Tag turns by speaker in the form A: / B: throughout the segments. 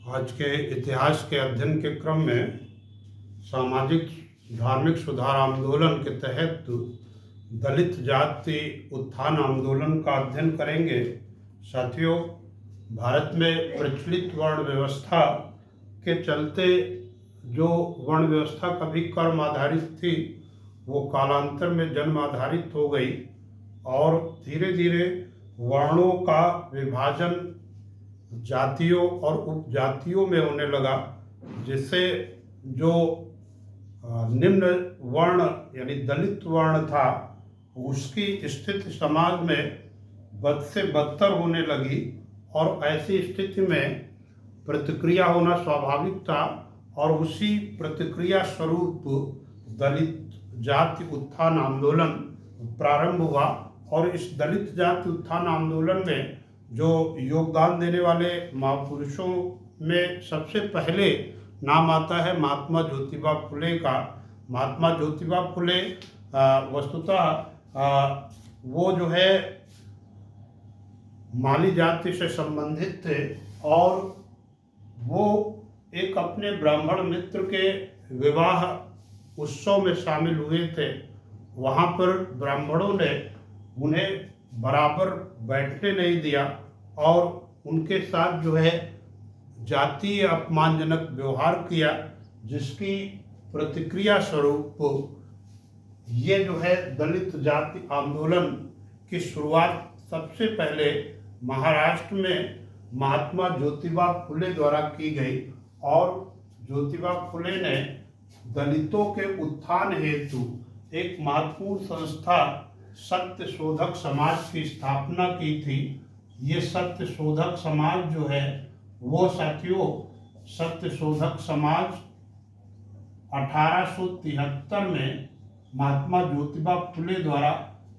A: आज के इतिहास के अध्ययन के क्रम में सामाजिक धार्मिक सुधार आंदोलन के तहत दलित जाति उत्थान आंदोलन का अध्ययन करेंगे। साथियों, भारत में प्रचलित वर्ण व्यवस्था के चलते जो वर्ण व्यवस्था कभी कर्म आधारित थी वो कालांतर में जन्म आधारित हो गई और धीरे धीरे वर्णों का विभाजन जातियों और उपजातियों में होने लगा, जिससे जो निम्न वर्ण यानी दलित वर्ण था उसकी स्थिति समाज में बद से बदतर होने लगी और ऐसी स्थिति में प्रतिक्रिया होना स्वाभाविक था और उसी प्रतिक्रिया स्वरूप दलित जाति उत्थान आंदोलन प्रारंभ हुआ। और इस दलित जाति उत्थान आंदोलन में जो योगदान देने वाले महापुरुषों में सबसे पहले नाम आता है महात्मा ज्योतिबा फुले का। महात्मा ज्योतिबा फुले वस्तुतः वो जो है माली जाति से संबंधित थे और वो एक अपने ब्राह्मण मित्र के विवाह उत्सव में शामिल हुए थे। वहाँ पर ब्राह्मणों ने उन्हें बराबर बैठने नहीं दिया और उनके साथ जो है जातीय अपमानजनक व्यवहार किया, जिसकी प्रतिक्रिया स्वरूप ये जो है दलित जाति आंदोलन की शुरुआत सबसे पहले महाराष्ट्र में महात्मा ज्योतिबा फुले द्वारा की गई। और ज्योतिबा फुले ने दलितों के उत्थान हेतु एक महत्वपूर्ण संस्था सत्य शोधक समाज की स्थापना की थी। ये सत्य शोधक समाज जो है वो साथियों सत्य शोधक समाज 1873 में महात्मा ज्योतिबा फुले द्वारा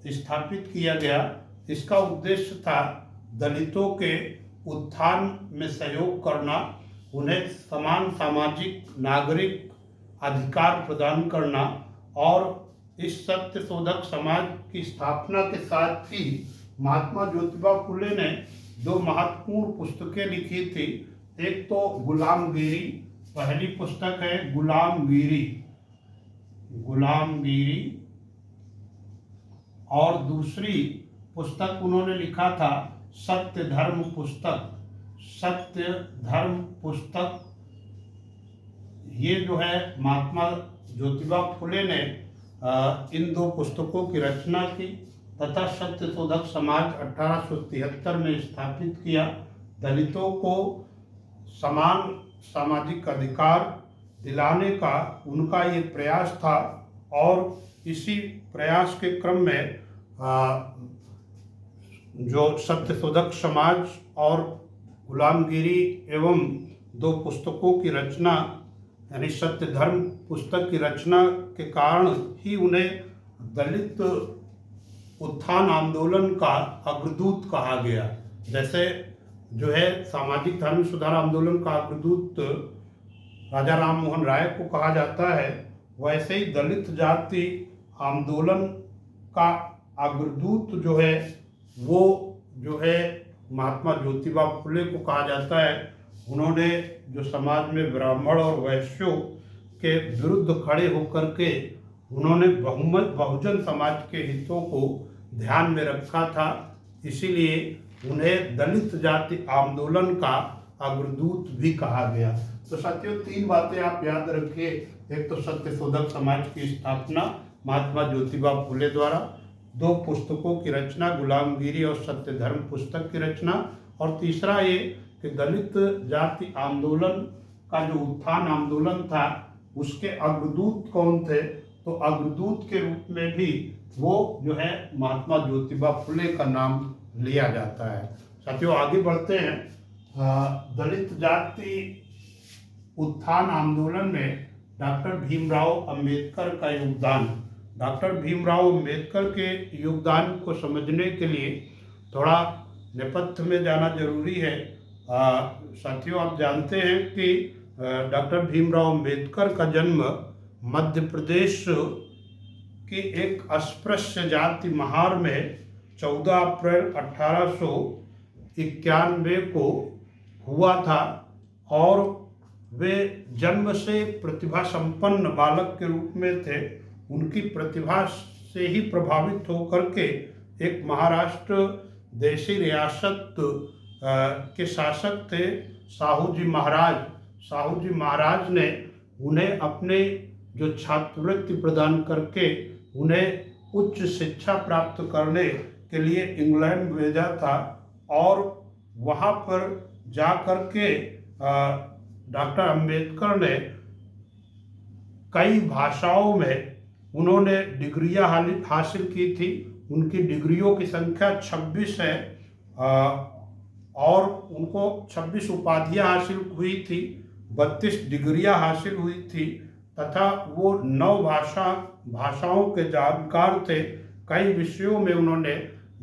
A: स्थापित किया गया। इसका उद्देश्य था दलितों के उत्थान में सहयोग करना, उन्हें समान सामाजिक नागरिक अधिकार प्रदान करना। और इस सत्य शोधक समाज की स्थापना के साथ ही महात्मा ज्योतिबा फुले ने दो महत्वपूर्ण पुस्तकें लिखी थी। एक तो गुलामगिरी, पहली पुस्तक है गुलामगिरी और दूसरी पुस्तक उन्होंने लिखा था सत्य धर्म पुस्तक। ये जो है महात्मा ज्योतिबा फुले ने इन दो पुस्तकों की रचना की तथा सत्य शोधक समाज 1873 में स्थापित किया। दलितों को समान सामाजिक अधिकार दिलाने का उनका ये प्रयास था और इसी प्रयास के क्रम में जो सत्य शोधक समाज और गुलामगिरी एवं दो पुस्तकों की रचना यानी सत्य धर्म पुस्तक की रचना के कारण ही उन्हें दलित उत्थान आंदोलन का अग्रदूत कहा गया। जैसे जो है सामाजिक धार्मिक सुधार आंदोलन का अग्रदूत राजा राम मोहन राय को कहा जाता है, वैसे ही दलित जाति आंदोलन का अग्रदूत जो है वो जो है महात्मा ज्योतिबा फुले को कहा जाता है। उन्होंने जो समाज में ब्राह्मण और वैश्यों के विरुद्ध खड़े होकर के उन्होंने बहुजन समाज के हितों को ध्यान में रखा था, इसीलिए उन्हें दलित जाति आंदोलन का अग्रदूत भी कहा गया। तो साथियों, तीन बातें आप याद रखिए। एक तो सत्य शोधक समाज की स्थापना महात्मा ज्योतिबा फुले द्वारा, दो पुस्तकों की रचना गुलामगिरी और सत्य धर्म पुस्तक की रचना, और तीसरा ये कि दलित जाति आंदोलन का जो उत्थान आंदोलन था उसके अग्रदूत कौन थे, तो अग्रदूत के रूप में भी वो जो है महात्मा ज्योतिबा फुले का नाम लिया जाता है। साथियों, आगे बढ़ते हैं। दलित जाति उत्थान आंदोलन में डॉक्टर भीमराव अंबेडकर का योगदान। डॉक्टर भीमराव अंबेडकर के योगदान को समझने के लिए थोड़ा नेपथ्य में जाना जरूरी है। साथियों, आप जानते हैं कि डॉक्टर भीमराव अंबेडकर का जन्म मध्य प्रदेश के एक अस्पृश्य जाति महार में 14 अप्रैल 1891 को हुआ था और वे जन्म से प्रतिभा संपन्न बालक के रूप में थे। उनकी प्रतिभा से ही प्रभावित होकर के एक महाराष्ट्र देशी रियासत के शासक थे साहू जी महाराज। साहू जी महाराज ने उन्हें अपने जो छात्रवृत्ति प्रदान करके उन्हें उच्च शिक्षा प्राप्त करने के लिए इंग्लैंड भेजा था, और वहाँ पर जा कर के डॉक्टर अंबेडकर ने कई भाषाओं में उन्होंने डिग्रियां हासिल की थी। उनकी डिग्रियों की संख्या 26 है और उनको 26 उपाधियां हासिल हुई थी, 32 डिग्रियां हासिल हुई थी तथा वो 9 भाषाओं के जानकार थे। कई विषयों में उन्होंने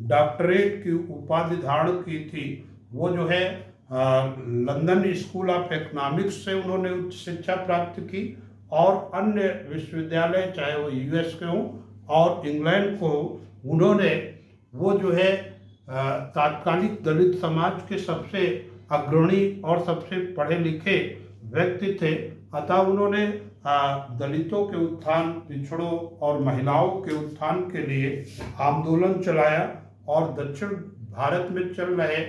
A: डॉक्टरेट की उपाधि धारण की थी। वो जो है लंदन स्कूल ऑफ इकोनॉमिक्स से उन्होंने उच्च शिक्षा प्राप्त की, और अन्य विश्वविद्यालय चाहे वो यूएस के हों और इंग्लैंड को, उन्होंने वो जो है तात्कालिक दलित समाज के सबसे अग्रणी और सबसे पढ़े लिखे व्यक्ति थे। अतः उन्होंने दलितों के उत्थान, पिछड़ों और महिलाओं के उत्थान के लिए आंदोलन चलाया, और दक्षिण भारत में चल रहे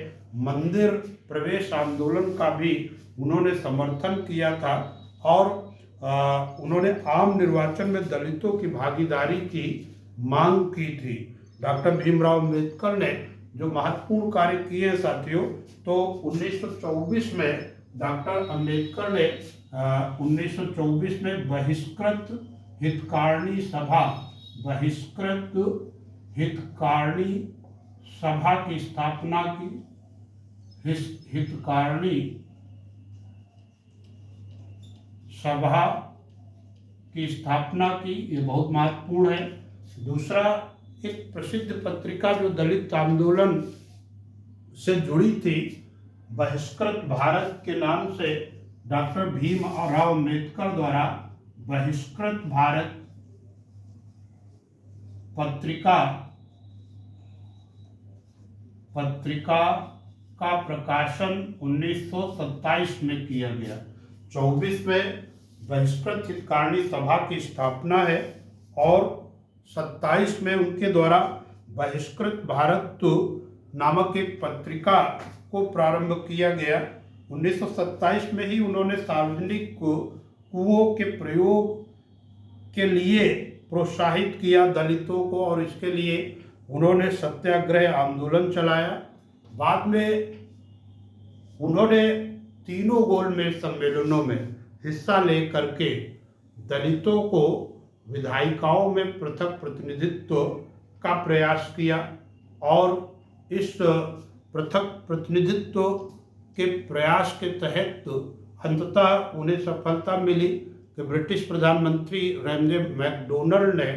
A: मंदिर प्रवेश आंदोलन का भी उन्होंने समर्थन किया था, और उन्होंने आम निर्वाचन में दलितों की भागीदारी की मांग की थी। डॉक्टर भीमराव अम्बेडकर ने जो महत्वपूर्ण कार्य किए हैं साथियों, तो 1924 में डॉक्टर अम्बेडकर ने 1924 में बहिष्कृत हितकारिणी सभा की स्थापना की। हितकारिणी सभा की स्थापना की, ये बहुत महत्वपूर्ण है। दूसरा, एक प्रसिद्ध पत्रिका जो दलित आंदोलन से जुड़ी थी, बहिष्कृत भारत के नाम से डॉक्टर भीमराव अम्बेडकर द्वारा बहिष्कृत भारत पत्रिका का प्रकाशन 1927 में किया गया। 24 में बहिष्कृत हितकारिणी सभा की स्थापना है, और 27 में उनके द्वारा बहिष्कृत भारत नामक एक पत्रिका को प्रारंभ किया गया। 1927 में ही उन्होंने सार्वजनिक कुओं के प्रयोग के लिए प्रोत्साहित किया दलितों को, और इसके लिए उन्होंने सत्याग्रह आंदोलन चलाया। बाद में उन्होंने तीनों गोलमेज सम्मेलनों में हिस्सा लेकर के दलितों को विधायिकाओं में पृथक प्रतिनिधित्व का प्रयास किया, और इस पृथक प्रतिनिधित्व के प्रयास के तहत अंततः उन्हें सफलता मिली कि ब्रिटिश प्रधानमंत्री रैमजे मैकडोनल्ड ने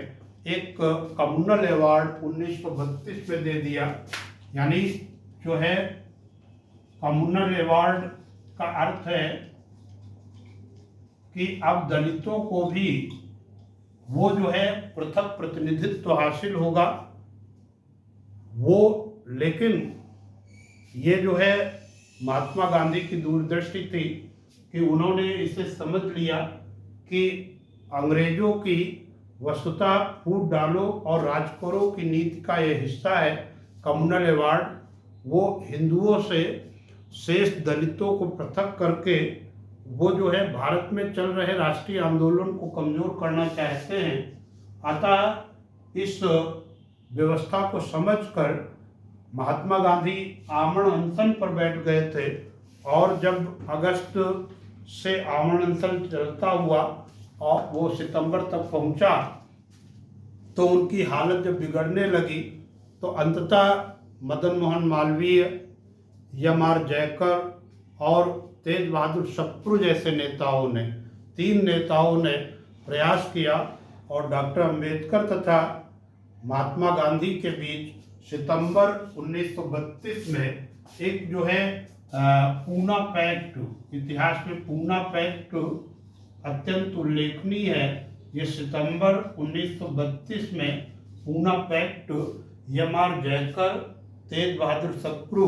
A: एक कम्युनल अवार्ड 1932 में दे दिया। यानी जो है कम्युनल अवार्ड का अर्थ है कि अब दलितों को भी वो जो है पृथक प्रतिनिधित्व हासिल होगा। वो लेकिन ये जो है महात्मा गांधी की दूरदृष्टि थी कि उन्होंने इसे समझ लिया कि अंग्रेजों की वस्तुतः फूट डालो और राज करो की नीति का ये हिस्सा है कम्युनल अवार्ड। वो हिंदुओं से शेष दलितों को पृथक करके वो जो है भारत में चल रहे राष्ट्रीय आंदोलन को कमजोर करना चाहते हैं। अतः इस व्यवस्था को समझकर महात्मा गांधी आमरण अनशन पर बैठ गए थे, और जब अगस्त से आमरण अनशन चलता हुआ और वो सितंबर तक पहुंचा, तो उनकी हालत जब बिगड़ने लगी तो अंततः मदन मोहन मालवीय, एम.आर. जयकर और तेज बहादुर सप्रू जैसे नेताओं ने, 3 नेताओं ने प्रयास किया, और डॉक्टर अंबेडकर तथा महात्मा गांधी के बीच सितंबर 1932 में एक जो है पूना पैक्ट, इतिहास में पूना पैक्ट अत्यंत उल्लेखनीय है। ये सितंबर 1932 में पूना पैक्ट एम.आर. जयकर, तेज बहादुर सप्रू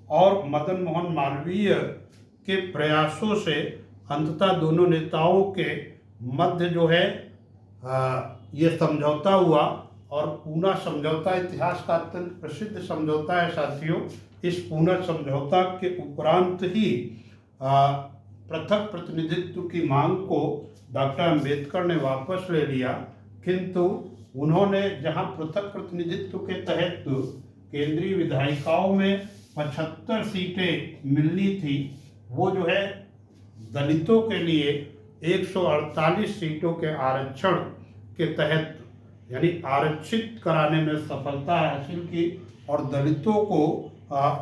A: और मदन मोहन मालवीय के प्रयासों से अंततः दोनों नेताओं के मध्य जो है ये समझौता हुआ। और पूना समझौता इतिहास का अत्यंत प्रसिद्ध समझौता है साथियों। इस पूना समझौता के उपरांत ही पृथक प्रतिनिधित्व की मांग को डॉक्टर अंबेडकर ने वापस ले लिया, किंतु उन्होंने जहां पृथक प्रतिनिधित्व के तहत केंद्रीय विधायिकाओं में 75 सीटें मिलनी थी, वो जो है दलितों के लिए 148 सीटों के आरक्षण के तहत यानी आरक्षित कराने में सफलता हासिल की और दलितों को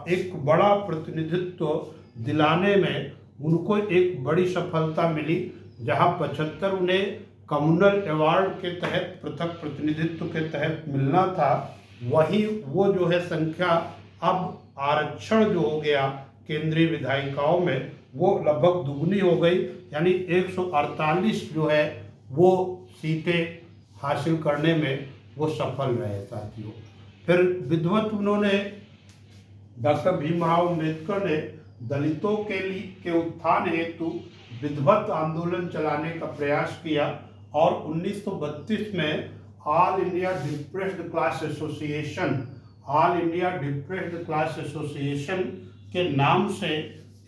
A: एक बड़ा प्रतिनिधित्व दिलाने में उनको एक बड़ी सफलता मिली। जहां 75 उन्हें कम्युनल अवार्ड के तहत पृथक प्रतिनिधित्व के तहत मिलना था, वही वो जो है संख्या अब आरक्षण जो हो गया केंद्रीय विधायिकाओं में वो लगभग दुगनी हो गई, यानी 148 जो है वो सीटें हासिल करने में वो सफल रहे साथियों। फिर विधिवत उन्होंने डॉक्टर भीमराव अम्बेडकर ने दलितों के उत्थान हेतु विधिवत आंदोलन चलाने का प्रयास किया और 1932 में all India depressed class association के नाम से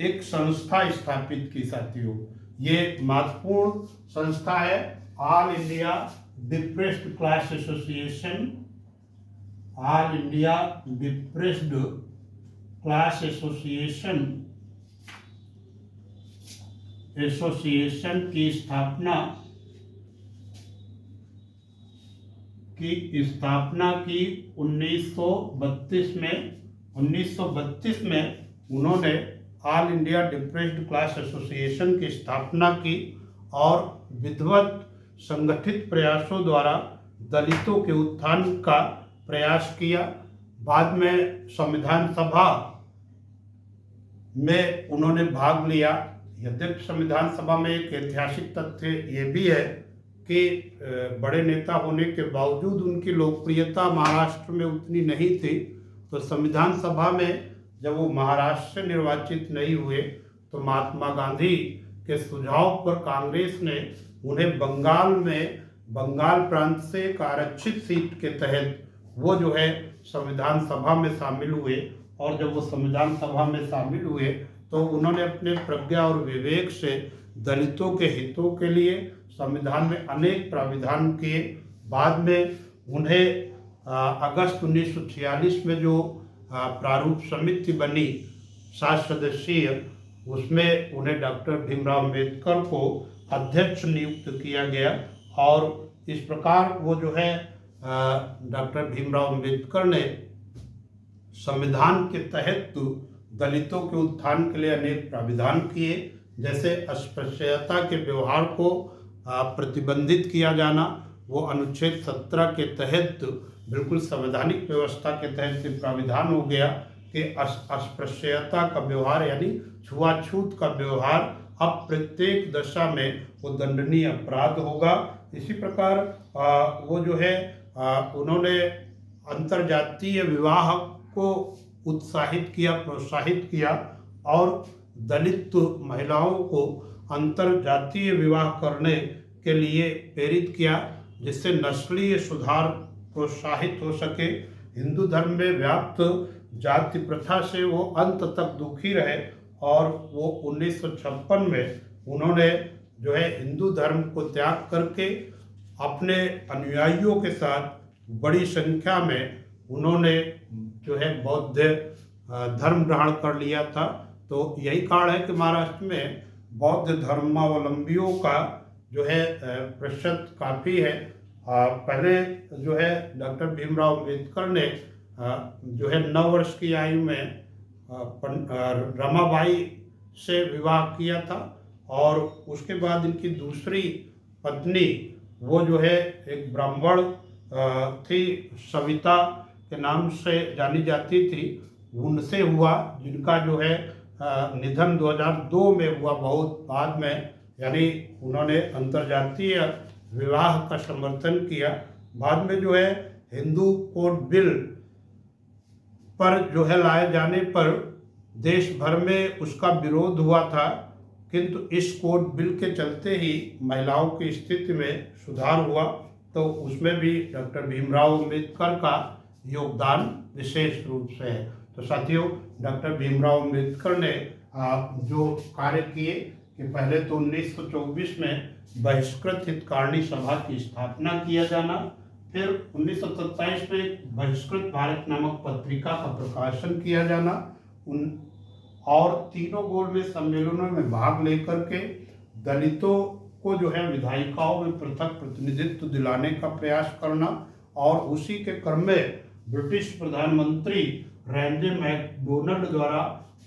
A: एक संस्था स्थापित की साथियों। ये महत्वपूर्ण संस्था है, all India depressed class association. All India depressed class association की स्थापना की 1932 में उन्होंने all India depressed class association की स्थापना की और विधिवत संगठित प्रयासों द्वारा दलितों के उत्थान का प्रयास किया। बाद में संविधान सभा में उन्होंने भाग लिया। यद्यपि संविधान सभा में एक ऐतिहासिक तथ्य ये भी है कि बड़े नेता होने के बावजूद उनकी लोकप्रियता महाराष्ट्र में उतनी नहीं थी, तो संविधान सभा में जब वो महाराष्ट्र से निर्वाचित नहीं हुए तो महात्मा गांधी के सुझाव पर कांग्रेस ने उन्हें बंगाल प्रांत से एक आरक्षित सीट के तहत वो जो है संविधान सभा में शामिल हुए। और जब वो संविधान सभा में शामिल हुए तो उन्होंने अपने प्रज्ञा और विवेक से दलितों के हितों के लिए संविधान में अनेक प्राविधान किए। बाद में उन्हें अगस्त 1946 में जो प्रारूप समिति बनी 7 सदस्यीय, उसमें उन्हें डॉक्टर भीमराव अम्बेडकर को अध्यक्ष नियुक्त किया गया और इस प्रकार वो जो है डॉक्टर भीमराव अम्बेडकर ने संविधान के तहत दलितों के उत्थान के लिए अनेक प्राविधान किए, जैसे अस्पृश्यता के व्यवहार को प्रतिबंधित किया जाना। वो अनुच्छेद 17 के तहत बिल्कुल संवैधानिक व्यवस्था के तहत प्राविधान हो गया कि अस्पृश्यता का व्यवहार यानी छुआछूत का व्यवहार अब प्रत्येक दशा में वो दंडनीय अपराध होगा। इसी प्रकार वो जो है उन्होंने अंतर्जातीय विवाह को उत्साहित किया, प्रोत्साहित किया और दलित महिलाओं को अंतर्जातीय विवाह करने के लिए प्रेरित किया, जिससे नस्लीय सुधार प्रोत्साहित हो सके। हिंदू धर्म में व्याप्त जाति प्रथा से वो अंत तक दुखी रहे और वो 1956 में उन्होंने जो है हिंदू धर्म को त्याग करके अपने अनुयायियों के साथ बड़ी संख्या में उन्होंने जो है बौद्ध धर्म ग्रहण कर लिया था। तो यही कारण है कि महाराष्ट्र में बौद्ध धर्मावलंबियों का जो है प्रतिशत काफ़ी है। पहले जो है डॉक्टर भीमराव अम्बेडकर ने जो है 9 वर्ष की आयु में रमाबाई से विवाह किया था और उसके बाद इनकी दूसरी पत्नी वो जो है एक ब्राह्मण थी, सविता के नाम से जानी जाती थी, उनसे हुआ, जिनका जो है निधन 2002 में हुआ, बहुत बाद में। यानी उन्होंने अंतर्जातीय विवाह का समर्थन किया। बाद में जो है हिंदू कोड बिल पर जो है लाए जाने पर देश भर में उसका विरोध हुआ था, किंतु इस कोड बिल के चलते ही महिलाओं की स्थिति में सुधार हुआ। तो उसमें भी डॉक्टर भीमराव अम्बेडकर का योगदान विशेष रूप से है। तो साथियों, डॉक्टर भीमराव अम्बेडकर ने जो कार्य किए कि पहले तो 1924 में बहिष्कृत हितकारिणी सभा की स्थापना किया जाना, फिर 1927 में बहिष्कृत भारत नामक पत्रिका का प्रकाशन किया जाना, और तीनों गोलमेज सम्मेलनों में भाग लेकर के दलितों को जो है विधायिकाओं में पृथक प्रतिनिधित्व दिलाने का प्रयास करना, और उसी के क्रम में ब्रिटिश प्रधानमंत्री रैंजे मैकडोनल्ड द्वारा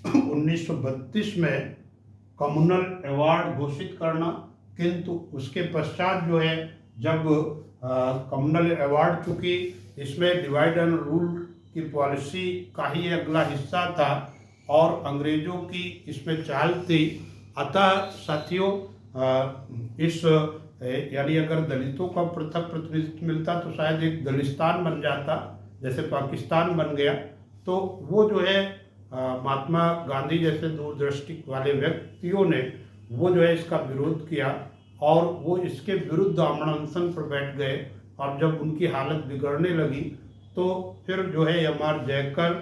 A: 1932 में कम्युनल अवार्ड घोषित करना। किंतु उसके पश्चात जो है जब कम्युनल अवार्ड, चूँकि इसमें डिवाइड एंड रूल की पॉलिसी का ही अगला हिस्सा था और अंग्रेजों की इसमें चाल थी, अतः साथियों इस यानी अगर दलितों का पृथक प्रतिनिधित्व मिलता तो शायद एक दलिस्तान बन जाता, जैसे पाकिस्तान बन गया। तो वो जो है महात्मा गांधी जैसे दूरदृष्टि वाले व्यक्तियों ने वो जो है इसका विरोध किया और वो इसके विरुद्ध आमरण अनशन पर बैठ गए। और जब उनकी हालत बिगड़ने लगी तो फिर जो है एम.आर. जयकर,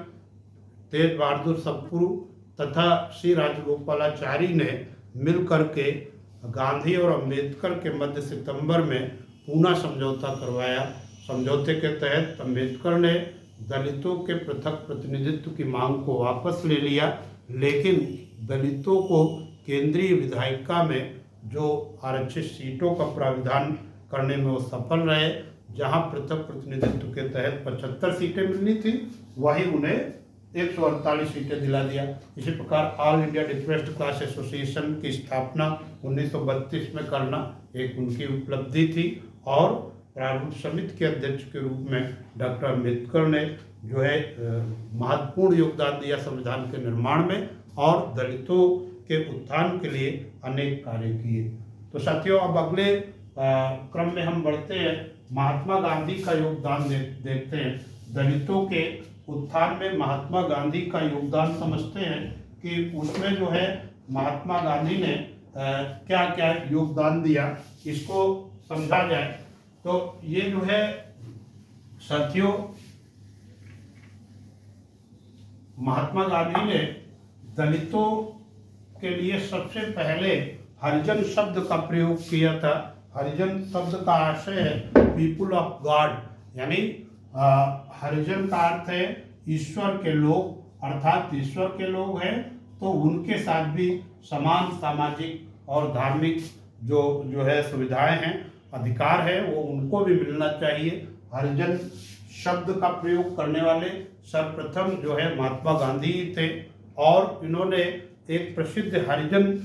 A: तेज बहादुर सप्रू तथा श्री राजगोपालाचारी ने मिल करके गांधी और अंबेडकर के मध्य सितंबर में पूना समझौता करवाया। समझौते के तहत अंबेडकर ने दलितों के पृथक प्रतिनिधित्व की मांग को वापस ले लिया, लेकिन दलितों को केंद्रीय विधायिका में जो आरक्षित सीटों का प्राविधान करने में वो सफल रहे। जहां पृथक प्रतिनिधित्व के तहत 75 सीटें मिलनी थी, वहीं उन्हें 148 सीटें दिला दिया। इसी प्रकार all India depressed class association की स्थापना 1932 में करना एक उनकी उपलब्धि थी, और प्रारूप समिति के अध्यक्ष के रूप में डॉक्टर अम्बेडकर ने जो है महत्वपूर्ण योगदान दिया संविधान के निर्माण में और दलितों के उत्थान के लिए अनेक कार्य किए। तो साथियों, अब अगले क्रम में हम बढ़ते हैं, महात्मा गांधी का योगदान देखते हैं। दलितों के उत्थान में महात्मा गांधी का योगदान समझते हैं कि उसमें जो है महात्मा गांधी ने क्या क्या योगदान दिया, इसको समझा जाए। तो ये जो है साथियों, महात्मा गांधी ने दलितों के लिए सबसे पहले हरिजन शब्द का प्रयोग किया था। हरिजन शब्द का आशय है पीपुल ऑफ गॉड, यानी हरिजन का अर्थ है ईश्वर के लोग, अर्थात ईश्वर के लोग हैं तो उनके साथ भी समान सामाजिक और धार्मिक जो है सुविधाएं हैं, अधिकार है, वो उनको भी मिलना चाहिए। हरिजन शब्द का प्रयोग करने वाले सर्वप्रथम जो है महात्मा गांधी थे, और इन्होंने एक प्रसिद्ध हरिजन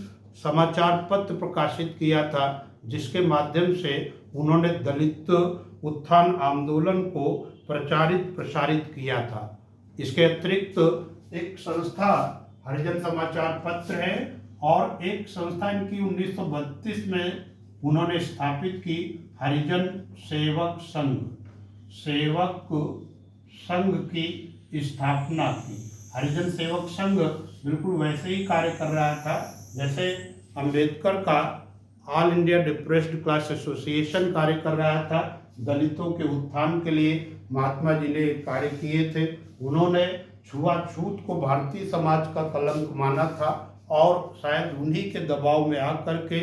A: समाचार पत्र प्रकाशित किया था, जिसके माध्यम से उन्होंने दलित उत्थान आंदोलन को प्रसारित किया था। इसके अतिरिक्त एक संस्था हरिजन समाचार पत्र है, और एक संस्था इनकी 1932 में उन्होंने स्थापित की, हरिजन सेवक संघ की स्थापना की। हरिजन सेवक संघ बिल्कुल वैसे ही कार्य कर रहा था जैसे अंबेडकर का all India depressed class association कार्य कर रहा था। दलितों के उत्थान के लिए महात्मा जी ने कार्य किए थे। उन्होंने छुआछूत को भारतीय समाज का कलंक माना था, और शायद उन्हीं के दबाव में आकर के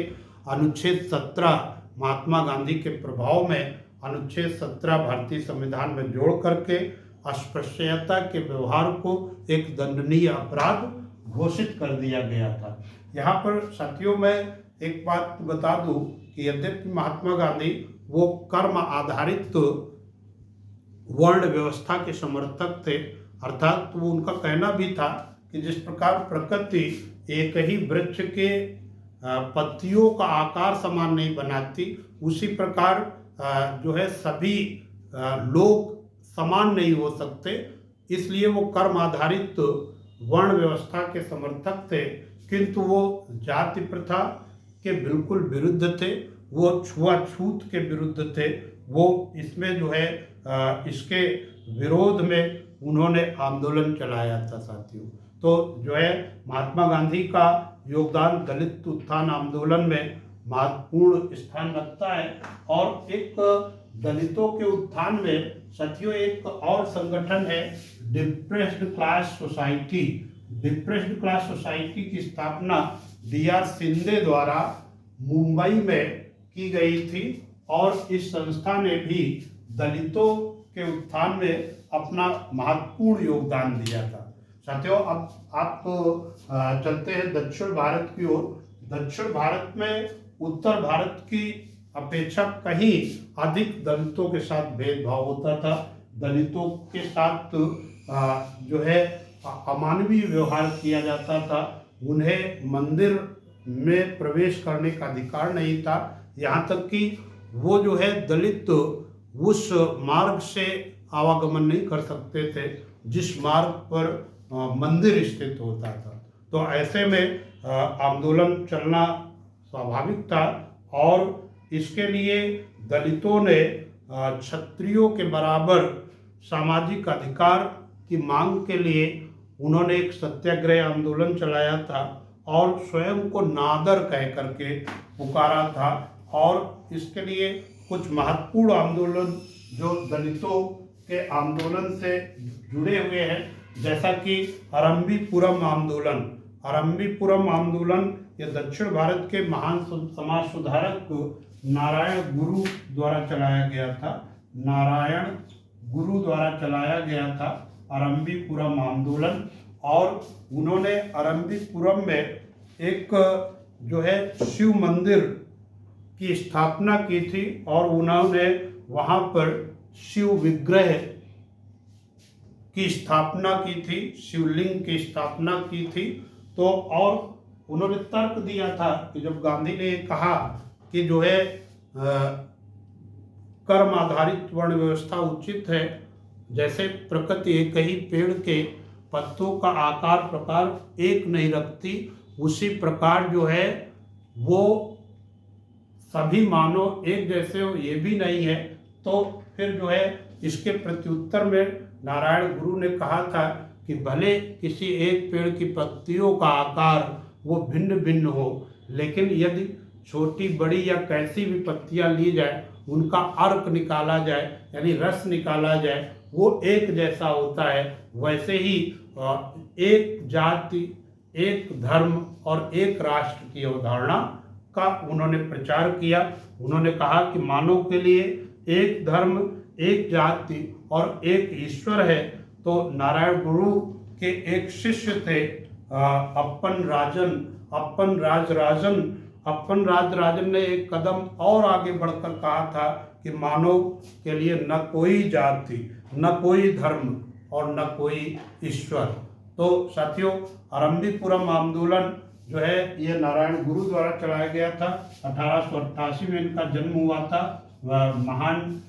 A: अनुच्छेद 17 महात्मा गांधी के प्रभाव में अनुच्छेद 17 भारतीय संविधान में जोड़ करके अस्पृश्यता के व्यवहार को एक दंडनीय अपराध घोषित कर दिया गया था। यहाँ पर साथियों मैं एक बात बता दूं कि यद्यपि महात्मा गांधी वो कर्म आधारित वर्ण व्यवस्था के समर्थक थे, अर्थात वो उनका कहना भी था कि जिस प्रकार प्रकृति एक ही वृक्ष के पत्तियों का आकार समान नहीं बनाती, उसी प्रकार जो है सभी लोग समान नहीं हो सकते, इसलिए वो कर्म आधारित वर्ण व्यवस्था के समर्थक थे। किंतु वो जाति प्रथा के बिल्कुल विरुद्ध थे, वो छुआछूत के विरुद्ध थे। वो इसमें जो है इसके विरोध में उन्होंने आंदोलन चलाया था साथियों। तो जो है महात्मा गांधी का योगदान दलित उत्थान आंदोलन में महत्वपूर्ण स्थान रखता है। और एक दलितों के उत्थान में साथियों एक और संगठन है depressed class society. Depressed class society की स्थापना D.R. शिंदे द्वारा मुंबई में की गई थी और इस संस्था ने भी दलितों के उत्थान में अपना महत्वपूर्ण योगदान दिया था। साथियों अब आप चलते हैं दक्षिण भारत की ओर। दक्षिण भारत में उत्तर भारत की अपेक्षा कहीं अधिक दलितों के साथ भेदभाव होता था। दलितों के साथ जो है अमानवीय व्यवहार किया जाता था। उन्हें मंदिर में प्रवेश करने का अधिकार नहीं था। यहाँ तक कि वो जो है दलित उस मार्ग से आवागमन नहीं कर सकते थे जिस मार्ग पर मंदिर स्थित होता था। तो ऐसे में आंदोलन चलना स्वाभाविक था और इसके लिए दलितों ने क्षत्रियों के बराबर सामाजिक अधिकार की मांग के लिए उन्होंने एक सत्याग्रह आंदोलन चलाया था और स्वयं को नादर कह करके पुकारा था। और इसके लिए कुछ महत्वपूर्ण आंदोलन जो दलितों के आंदोलन से जुड़े हुए हैं, जैसा कि अरंबीपुरम आंदोलन। अरंबीपुरम आंदोलन ये दक्षिण भारत के महान समाज सुधारक नारायण गुरु द्वारा चलाया गया था। नारायण गुरु द्वारा चलाया गया था अरंबीपुरम आंदोलन। और उन्होंने अरंबीपुरम में एक जो है शिव मंदिर की स्थापना की थी और उन्होंने वहाँ पर शिव विग्रह की स्थापना की थी, शिवलिंग की स्थापना की थी। तो और उन्होंने तर्क दिया था कि जब गांधी ने कहा कि जो है कर्म आधारित वर्ण व्यवस्था उचित है, जैसे प्रकृति एक ही पेड़ के पत्तों का आकार प्रकार एक नहीं रखती, उसी प्रकार जो है वो सभी मानव एक जैसे हो ये भी नहीं है। तो फिर जो है इसके प्रत्युत्तर में नारायण गुरु ने कहा था कि भले किसी एक पेड़ की पत्तियों का आकार वो भिन्न भिन्न हो, लेकिन यदि छोटी बड़ी या कैसी भी पत्तियां ली जाए, उनका अर्क निकाला जाए यानी रस निकाला जाए, वो एक जैसा होता है। वैसे ही एक जाति, एक धर्म और एक राष्ट्र की अवधारणा का उन्होंने प्रचार किया। उन्होंने कहा कि मानव के लिए एक धर्म, एक जाति और एक ईश्वर है। तो नारायण गुरु के एक शिष्य थे अप्पन राजराजन ने एक कदम और आगे बढ़कर कहा था कि मानव के लिए न कोई जाति, न कोई धर्म और न कोई ईश्वर। तो साथियों अरंबीपुरम आंदोलन जो है ये नारायण गुरु द्वारा चलाया गया था। 1888 में इनका जन्म हुआ था। महान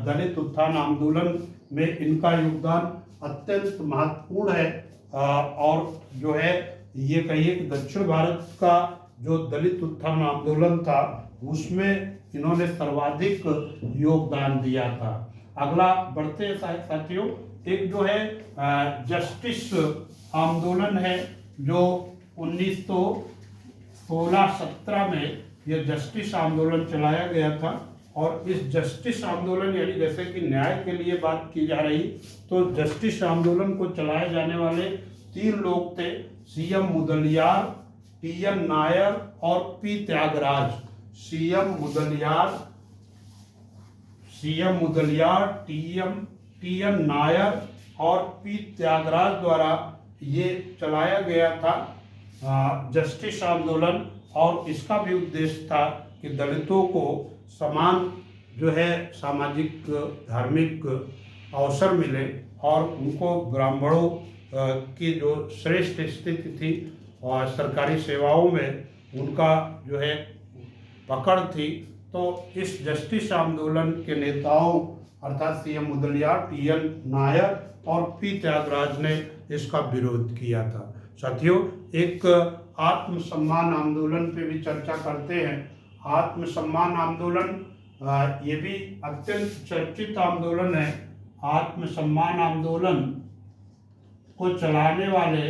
A: दलित उत्थान आंदोलन में इनका योगदान अत्यंत महत्वपूर्ण है। और जो है ये कहिए कि दक्षिण भारत का जो दलित उत्थान आंदोलन था उसमें इन्होंने सर्वाधिक योगदान दिया था। अगला बढ़ते हैं साथियों, एक जो है जस्टिस आंदोलन है जो 1916-17 में यह जस्टिस आंदोलन चलाया गया था। और इस जस्टिस आंदोलन यानी जैसे कि न्याय के लिए बात की जा रही, तो जस्टिस आंदोलन को चलाए जाने वाले 3 लोग थे, CM मुदलियार, TN नायर और P Tyagaraja. CM Mudaliar, TN Nair और P त्यागराज द्वारा ये चलाया गया था जस्टिस आंदोलन। और इसका भी उद्देश्य था कि दलितों को समान जो है सामाजिक धार्मिक अवसर मिले और उनको ब्राह्मणों की जो श्रेष्ठ स्थिति थी और सरकारी सेवाओं में उनका जो है पकड़ थी। तो इस जस्टिस आंदोलन के नेताओं अर्थात CM मुदलियार, TN नायर और P त्यागराज ने इसका विरोध किया था। साथियों एक आत्मसम्मान आंदोलन पे भी चर्चा करते हैं। आत्मसम्मान आंदोलन ये भी अत्यंत चर्चित आंदोलन है। आत्मसम्मान आंदोलन को चलाने वाले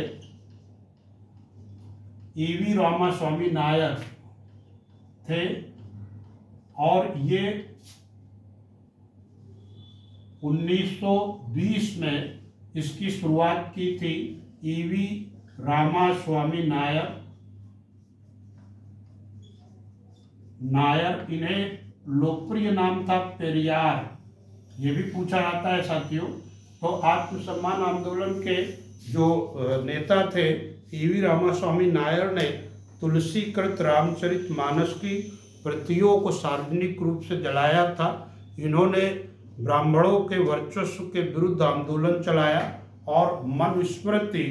A: ईवी रामास्वामी नायर थे और ये 1920 में इसकी शुरुआत की थी। ईवी रामास्वामी नायर, इन्हें लोकप्रिय नाम था पेरियार, ये भी पूछा जाता है साथियों। तो आत्मसम्मान आंदोलन के जो नेता थे ईवी रामास्वामी नायर ने तुलसीकृत रामचरितमानस की प्रतियों को सार्वजनिक रूप से जलाया था। इन्होंने ब्राह्मणों के वर्चस्व के विरुद्ध आंदोलन चलाया और मनुस्मृति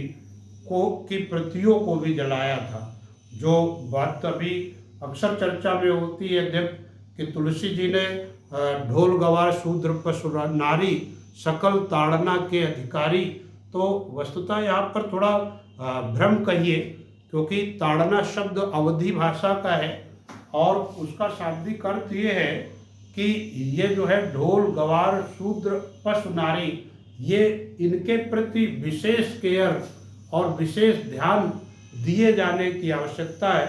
A: की प्रतियों को भी जलाया था। जो बात अभी अक्सर चर्चा में होती है जब कि तुलसी जी ने ढोल गवार शूद्र पशु नारी सकल ताड़ना के अधिकारी, तो वस्तुतः यहाँ पर थोड़ा भ्रम कहिए, क्योंकि ताड़ना शब्द अवधी भाषा का है और उसका शाब्दिक अर्थ ये है कि ये जो है ढोल गवार शूद्र पशु नारी, ये इनके प्रति विशेष केयर और विशेष ध्यान दिए जाने की आवश्यकता है।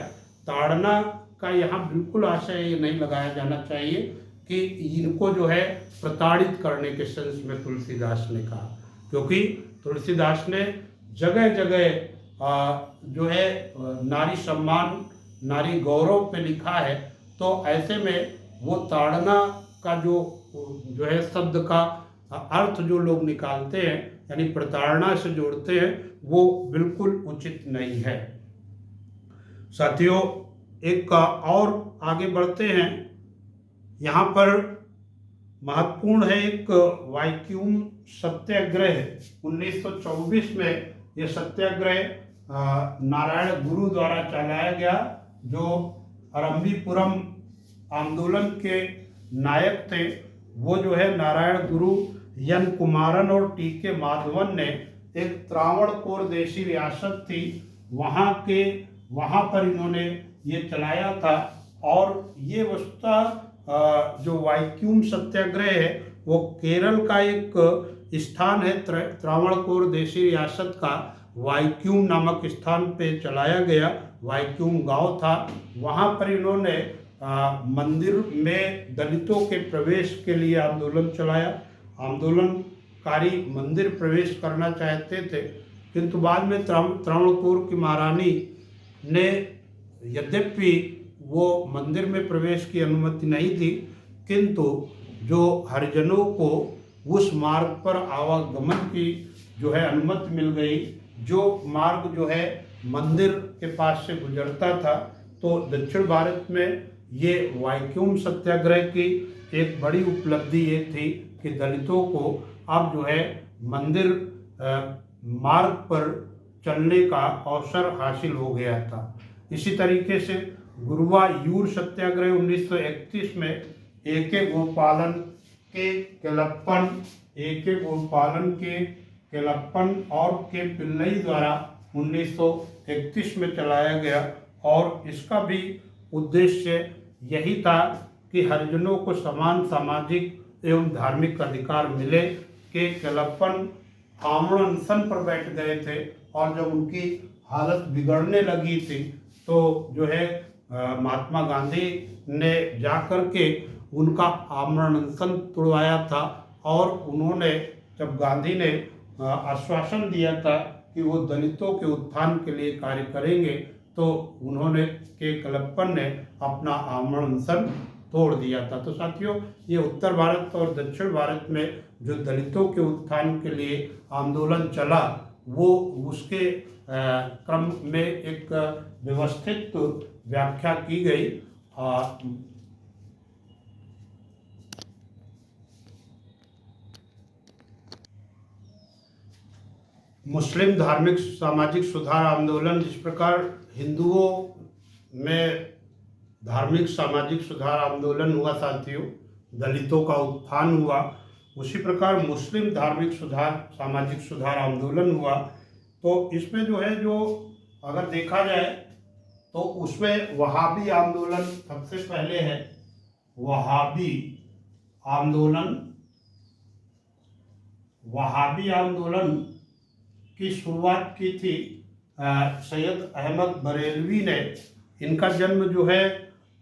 A: ताड़ना का यहाँ बिल्कुल आशय ये नहीं लगाया जाना चाहिए कि इनको जो है प्रताड़ित करने के सेंस में तुलसीदास ने कहा, क्योंकि तुलसीदास ने जगह जगह जो है नारी सम्मान नारी गौरव पे लिखा है। तो ऐसे में वो ताड़ना का जो है शब्द का अर्थ जो लोग निकालते हैं यानी प्रताड़ना से जोड़ते हैं, वो बिल्कुल उचित नहीं है। साथियों, एक और आगे बढ़ते हैं। यहाँ पर महत्वपूर्ण है एक वाइक्यूम सत्याग्रह 1924 में। ये सत्याग्रह नारायण गुरु द्वारा चलाया गया, जो अरंबीपुरम आंदोलन के नायक थे। वो जो है नारायण गुरु एन कुमारन और टी के माधवन ने एक त्रावणकोर देशी रियासत थी, वहाँ पर इन्होंने ये चलाया था। और ये वस्तुतः जो वाइक्यूम सत्याग्रह है वो केरल का एक स्थान है। त्रावणकोर देशी रियासत का वाइक्यूम नामक स्थान पे चलाया गया। वाइक्यूम गांव था, वहाँ पर इन्होंने मंदिर में दलितों के प्रवेश के लिए आंदोलन चलाया। आंदोलनकारी मंदिर प्रवेश करना चाहते थे, किंतु बाद में त्रावणकोर की महारानी ने, यद्यपि वो मंदिर में प्रवेश की अनुमति नहीं थी, किंतु जो हरिजनों को उस मार्ग पर आवागमन की जो है अनुमति मिल गई। जो मार्ग जो है मंदिर के पास से गुजरता था। तो दक्षिण भारत में ये वाइक्यूम सत्याग्रह की एक बड़ी उपलब्धि ये थी कि दलितों को अब जो है मंदिर मार्ग पर चलने का अवसर हासिल हो गया था। इसी तरीके से गुरुवायूर सत्याग्रह 1931 में ए.के. गोपालन और के पिल्लई द्वारा 1931 में चलाया गया। और इसका भी उद्देश्य यही था कि हरिजनों को समान सामाजिक एवं धार्मिक अधिकार मिले। के केलप्पन आमरण अनशन पर बैठ गए थे और जब उनकी हालत बिगड़ने लगी थी तो जो है महात्मा गांधी ने जाकर के उनका आमरण अनशन तोड़वाया था। और उन्होंने, जब गांधी ने आश्वासन दिया था कि वो दलितों के उत्थान के लिए कार्य करेंगे, तो उन्होंने के केलप्पन ने अपना आमरण अनशन तोड़ दिया था। तो साथियों, ये उत्तर भारत और दक्षिण भारत में जो दलितों के उत्थान के लिए आंदोलन चला, वो उसके क्रम में एक व्यवस्थित व्याख्या की गई। मुस्लिम धार्मिक सामाजिक सुधार आंदोलन, जिस प्रकार हिंदुओं में धार्मिक सामाजिक सुधार आंदोलन हुआ साथियों, दलितों का उत्थान हुआ, उसी प्रकार मुस्लिम धार्मिक सुधार सामाजिक सुधार आंदोलन हुआ। तो इसमें जो है, जो अगर देखा जाए तो उसमें वहाबी आंदोलन सबसे पहले है। वहाबी आंदोलन की शुरुआत की थी सैयद अहमद बरेलवी ने, इनका जन्म जो है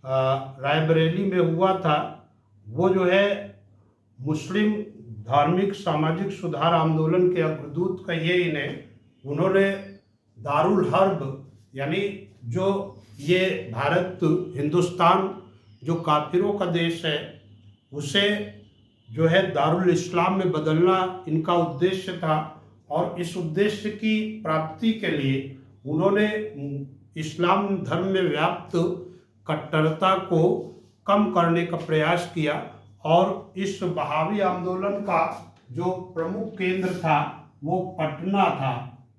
A: रायबरेली में हुआ था। वो जो है मुस्लिम धार्मिक सामाजिक सुधार आंदोलन के अग्रदूत कहिए इन्हें। उन्होंने दारुल हर्ब यानी जो ये भारत हिंदुस्तान जो काफिरों का देश है उसे जो है दारुल इस्लाम में बदलना इनका उद्देश्य था। और इस उद्देश्य की प्राप्ति के लिए उन्होंने इस्लाम धर्म में व्याप्त कट्टरता को कम करने का प्रयास किया। और इस बहावी आंदोलन का जो प्रमुख केंद्र था वो पटना था।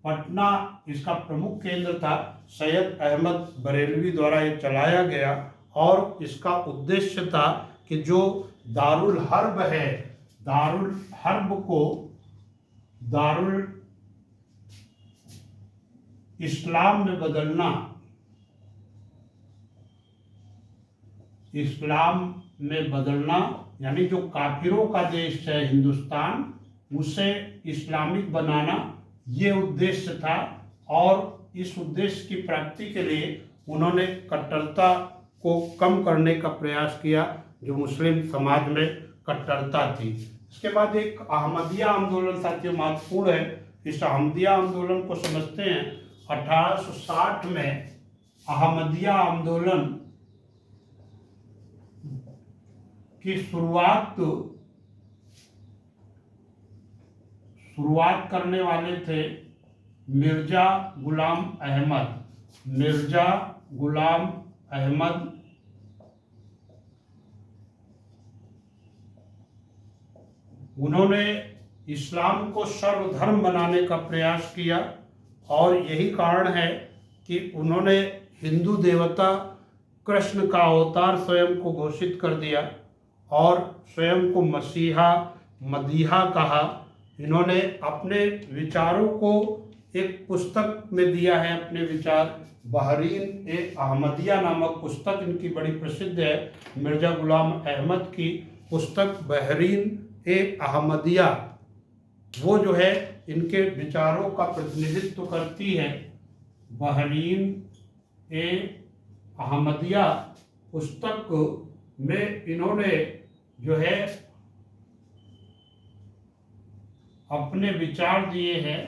A: पटना इसका प्रमुख केंद्र था। सैयद अहमद बरेलवी द्वारा ये चलाया गया और इसका उद्देश्य था कि जो दारुल हर्ब है, दारुल हर्ब को दारुल इस्लाम में बदलना, इस्लाम में बदलना यानी जो काफिरों का देश है हिंदुस्तान उसे इस्लामिक बनाना, ये उद्देश्य था। और इस उद्देश्य की प्राप्ति के लिए उन्होंने कट्टरता को कम करने का प्रयास किया जो मुस्लिम समाज में कट्टरता थी। इसके बाद एक अहमदिया आंदोलन साथियों महत्वपूर्ण है। इस अहमदिया आंदोलन को समझते हैं। 1860 में अहमदिया आंदोलन की शुरुआत करने वाले थे मिर्जा गुलाम अहमद। मिर्जा गुलाम अहमद उन्होंने इस्लाम को सर्वधर्म बनाने का प्रयास किया और यही कारण है कि उन्होंने हिंदू देवता कृष्ण का अवतार स्वयं को घोषित कर दिया और स्वयं को मसीहा मदीहा कहा। इन्होंने अपने विचारों को एक पुस्तक में दिया है। अपने विचार बहरीन ए अहमदिया नामक पुस्तक इनकी बड़ी प्रसिद्ध है। मिर्जा गुलाम अहमद की पुस्तक बहरीन ए अहमदिया वो जो है इनके विचारों का प्रतिनिधित्व करती है। बहरीन ए अहमदिया पुस्तक में इन्होंने जो है अपने विचार दिए हैं।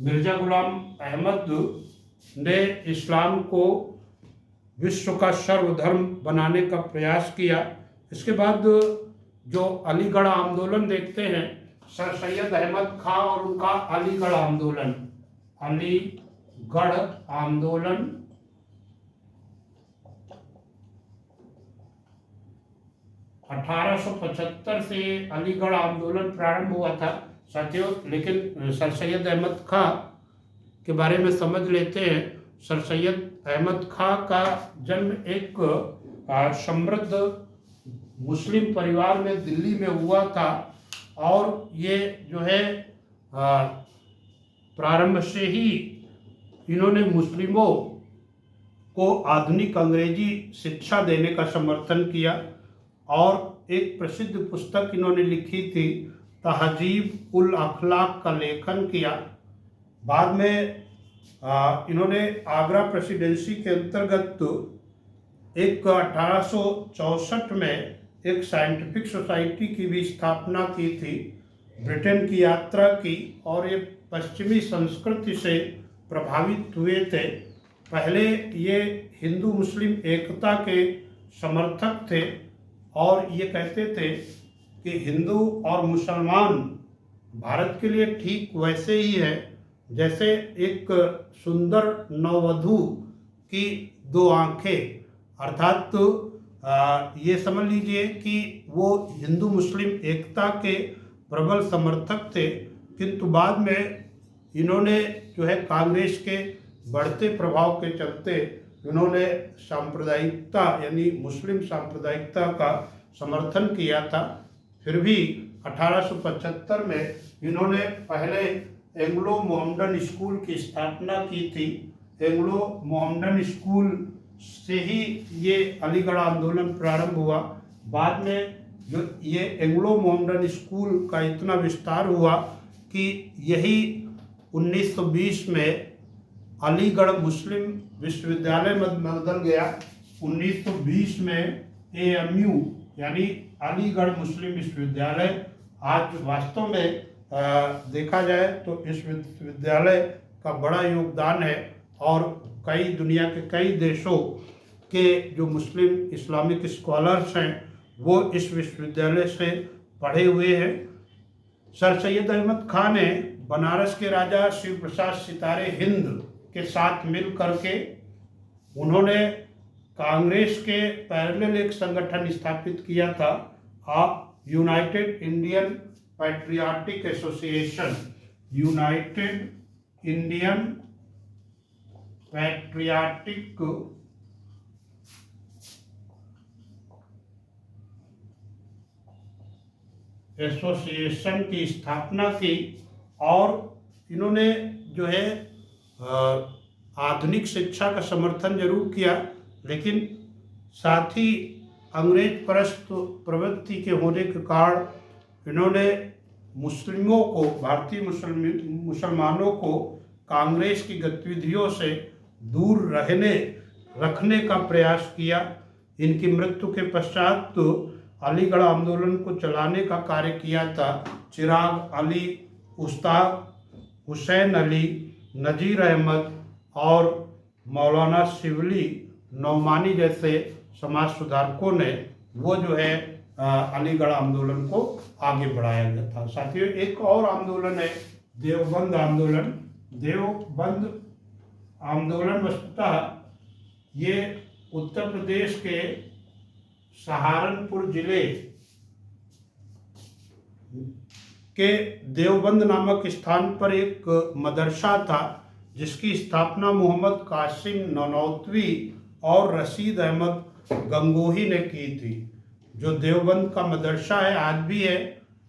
A: मिर्जा गुलाम अहमद ने इस्लाम को विश्व का सर्वधर्म बनाने का प्रयास किया। इसके बाद जो अलीगढ़ आंदोलन देखते हैं, सर सैयद अहमद खां और उनका अलीगढ़ आंदोलन। अलीगढ़ आंदोलन 1875 से अलीगढ़ आंदोलन प्रारंभ हुआ था साथियों। लेकिन सर सैयद अहमद खां के बारे में समझ लेते हैं। सर सैयद अहमद खां का जन्म एक समृद्ध मुस्लिम परिवार में दिल्ली में हुआ था और ये जो है प्रारंभ से ही इन्होंने मुस्लिमों को आधुनिक अंग्रेजी शिक्षा देने का समर्थन किया और एक प्रसिद्ध पुस्तक इन्होंने लिखी थी तहजीब उल अखलाक का लेखन किया। बाद में इन्होंने आगरा प्रेसिडेंसी के अंतर्गत एक 1864 में एक साइंटिफिक सोसाइटी की भी स्थापना की थी। ब्रिटेन की यात्रा की और ये पश्चिमी संस्कृति से प्रभावित हुए थे। पहले ये हिंदू मुस्लिम एकता के समर्थक थे और ये कहते थे कि हिंदू और मुसलमान भारत के लिए ठीक वैसे ही है जैसे एक सुंदर नववधू की दो आंखें। अर्थात ये समझ लीजिए कि वो हिंदू मुस्लिम एकता के प्रबल समर्थक थे, किंतु बाद में इन्होंने जो है कांग्रेस के बढ़ते प्रभाव के चलते इन्होंने सांप्रदायिकता यानी मुस्लिम सांप्रदायिकता का समर्थन किया था। फिर भी 1875 में इन्होंने पहले एंग्लो मोहम्मडन स्कूल की स्थापना की थी। एंग्लो मोहम्मडन स्कूल से ही ये अलीगढ़ आंदोलन प्रारंभ हुआ। बाद में जो ये एंग्लो मोहम्मडन स्कूल का इतना विस्तार हुआ कि यही 1920 में अलीगढ़ मुस्लिम विश्वविद्यालय में बदल गया। 1920 में AMU यानी अलीगढ़ मुस्लिम विश्वविद्यालय आज वास्तव में देखा जाए तो इस विश्वविद्यालय का बड़ा योगदान है और कई दुनिया के कई देशों के जो मुस्लिम इस्लामिक स्कॉलर्स हैं वो इस विश्वविद्यालय से पढ़े हुए हैं। सर सैयद अहमद खान ने बनारस के राजा शिव प्रसाद सितारे हिंद के साथ मिल करके उन्होंने कांग्रेस के पैरेलल एक संगठन स्थापित किया था, United Indian patriotic association. United Indian patriotic association की स्थापना की और इन्होंने जो है आधुनिक शिक्षा का समर्थन जरूर किया, लेकिन साथ ही अंग्रेज परस्त प्रवृत्ति के होने के कारण इन्होंने मुस्लिमों को, भारतीय मुसलमानों को कांग्रेस की गतिविधियों से दूर रखने का प्रयास किया। इनकी मृत्यु के पश्चात तो अलीगढ़ आंदोलन को चलाने का कार्य किया था चिराग अली, उस्ताद हुसैन अली, नज़ीर अहमद और मौलाना शिवली नौमानी जैसे समाज सुधारकों ने वो जो है अलीगढ़ आंदोलन को आगे बढ़ाया गया था। साथियों, एक और आंदोलन है देवबंद आंदोलन। देवबंद आंदोलन वस्तुतः ये उत्तर प्रदेश के सहारनपुर जिले के देवबंद नामक स्थान पर एक मदरसा था जिसकी स्थापना मोहम्मद कासिम ननौतवी और रशीद अहमद गंगोही ने की थी। जो देवबंद का मदरसा है आज भी है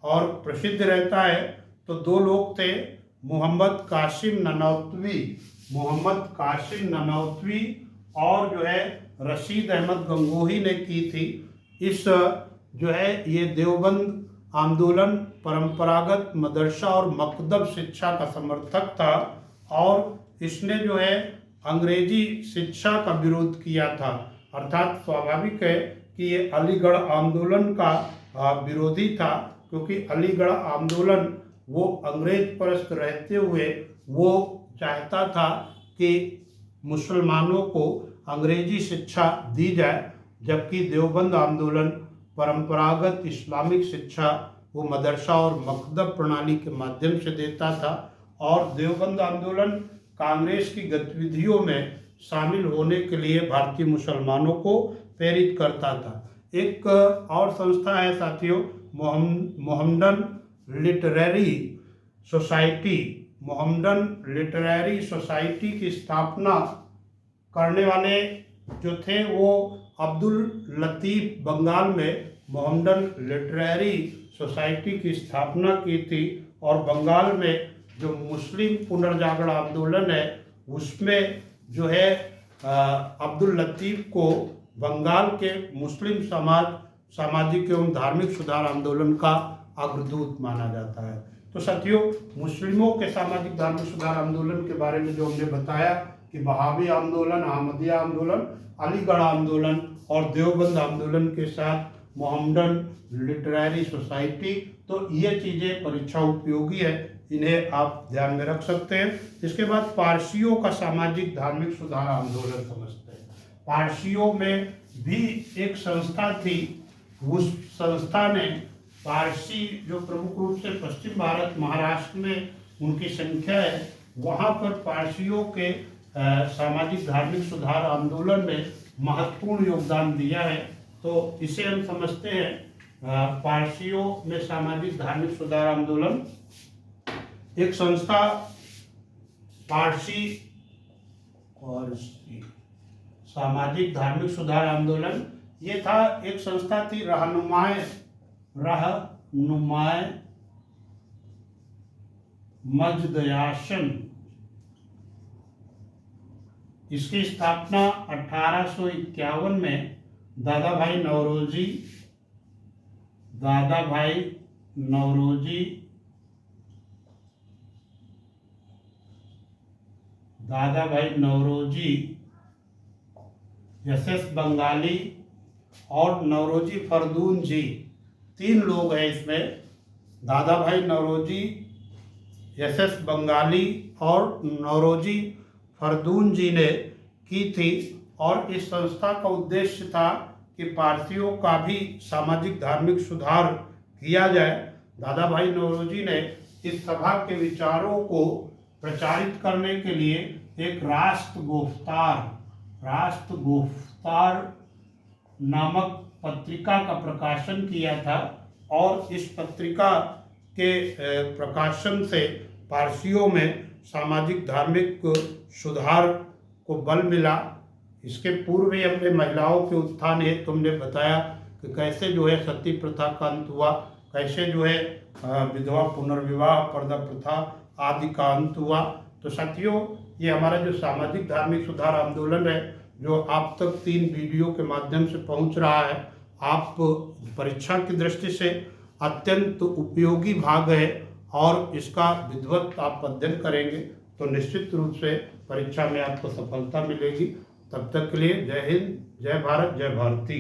A: और प्रसिद्ध रहता है, तो दो लोग थे, मोहम्मद कासिम ननौतवी और जो है रशीद अहमद गंगोही ने की थी। इस जो है ये देवबंद आंदोलन परंपरागत मदरसा और मकतब शिक्षा का समर्थक था और इसने जो है अंग्रेजी शिक्षा का विरोध किया था। अर्थात स्वाभाविक है कि ये अलीगढ़ आंदोलन का विरोधी था, क्योंकि अलीगढ़ आंदोलन वो अंग्रेज परस्त रहते हुए वो चाहता था कि मुसलमानों को अंग्रेजी शिक्षा दी जाए, जबकि देवबंद आंदोलन परंपरागत इस्लामिक शिक्षा वो मदरसा और मकतब प्रणाली के माध्यम से देता था और देवबंद आंदोलन कांग्रेस की गतिविधियों में शामिल होने के लिए भारतीय मुसलमानों को प्रेरित करता था। एक और संस्था है साथियों, मोहम्मडन लिटरेरी सोसाइटी की स्थापना करने वाले जो थे वो अब्दुल लतीफ़ बंगाल में मोहम्मडन लिटरेरी सोसाइटी की स्थापना की थी और बंगाल में जो मुस्लिम पुनर्जागरण आंदोलन है उसमें जो है अब्दुल लतीफ़ को बंगाल के मुस्लिम सामाजिक एवं धार्मिक सुधार आंदोलन का अग्रदूत माना जाता है। तो साथियों, मुस्लिमों के सामाजिक धार्मिक सुधार आंदोलन के बारे में जो हमने बताया कि वहाबी आंदोलन, अहमदिया आंदोलन, अलीगढ़ आंदोलन और देवबंद आंदोलन के साथ मोहम्मडन लिटरेरी सोसाइटी, तो ये चीज़ें परीक्षा उपयोगी है, इन्हें आप ध्यान में रख सकते हैं। इसके बाद पारसियों का सामाजिक धार्मिक सुधार आंदोलन समझते हैं। पारसियों में भी एक संस्था थी, उस संस्था ने पारसी जो प्रमुख रूप से पश्चिम भारत महाराष्ट्र में उनकी संख्या है, वहाँ पर पारसियों के सामाजिक धार्मिक सुधार आंदोलन में महत्वपूर्ण योगदान दिया है। तो इसे हम समझते हैं पारसियों में सामाजिक धार्मिक सुधार आंदोलन। एक संस्था पारसी सामाजिक धार्मिक सुधार आंदोलन, ये था, एक संस्था थी रहनुमाए मजदयाशन। इसकी स्थापना 1851 में दादा भाई नौरोजी दादा भाई नौरोजी, एस बंगाली और नौरोजी फरदून जी, 3 लोग हैं इसमें। दादा भाई नौरोजी, एस बंगाली और नौरोजी फरदून जी ने की थी। और इस संस्था का उद्देश्य था कि पारसियों का भी सामाजिक धार्मिक सुधार किया जाए। दादा भाई नौरोजी ने इस सभा के विचारों को प्रचारित करने के लिए एक राष्ट्र नामक पत्रिका का प्रकाशन किया था। और इस पत्रिका के प्रकाशन से पारसियों में सामाजिक धार्मिक सुधार को बल मिला। इसके पूर्व ही हमने महिलाओं के उत्थान हेतु तुमने बताया कि कैसे जो है सती प्रथा का अंत हुआ, कैसे जो है विधवा पुनर्विवाह, पर्दा प्रथा आदि का अंत हुआ। तो साथियों, ये हमारा जो सामाजिक धार्मिक सुधार आंदोलन है, जो आप तक 3 वीडियो के माध्यम से पहुंच रहा है, आप परीक्षा की दृष्टि से अत्यंत उपयोगी भाग है। और इसका विधिवत आप अध्ययन करेंगे तो निश्चित रूप से परीक्षा में आपको सफलता मिलेगी। तब तक के लिए जय हिंद, जय भारत, जय भारती।